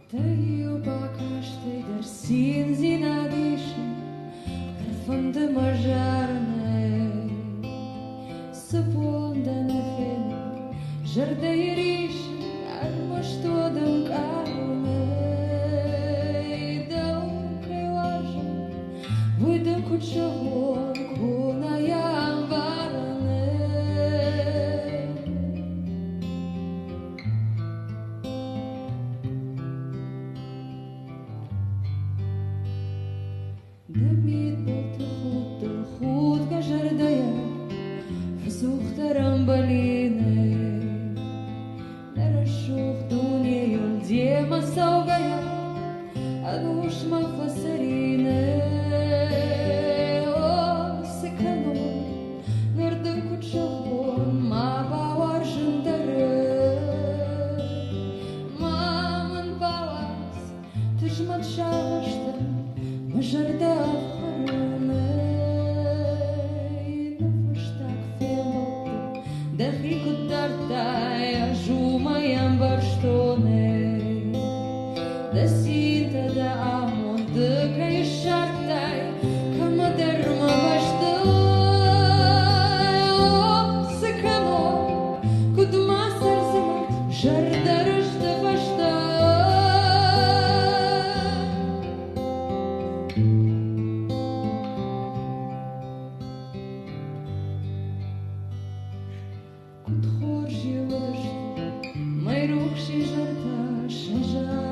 Te iubak ashtë i dërsin zina dishën Kërfën të më zharëne Së punde në filmë Zhërde i rishën Anë më shto dhe më karme Dhe unë kreu ashën Vujtë ku që huon Kuna jam varëne Dëmit për të khut ka zhërdeja Fësuh të rëmbaline Në rëshuh dunje jo dje ma saugaja Adush ma fësërine O, se kanor Nërdo ku që huon Ma bawar shën të rë Ma më në bawas Të shma të shashtën Më zhërde afërëme Në fështak filmote Dhe hikut dartaj A zhuma jam bërështone Dhe sinte dhe amon Dhe ka i shartaj Ka më dërë më bështoj O, se ka mor Këtë ma sërzimot Zhërde rështë bështoj Këtë khorë zhjë dështë Maj rukë shi zhërta Shëzha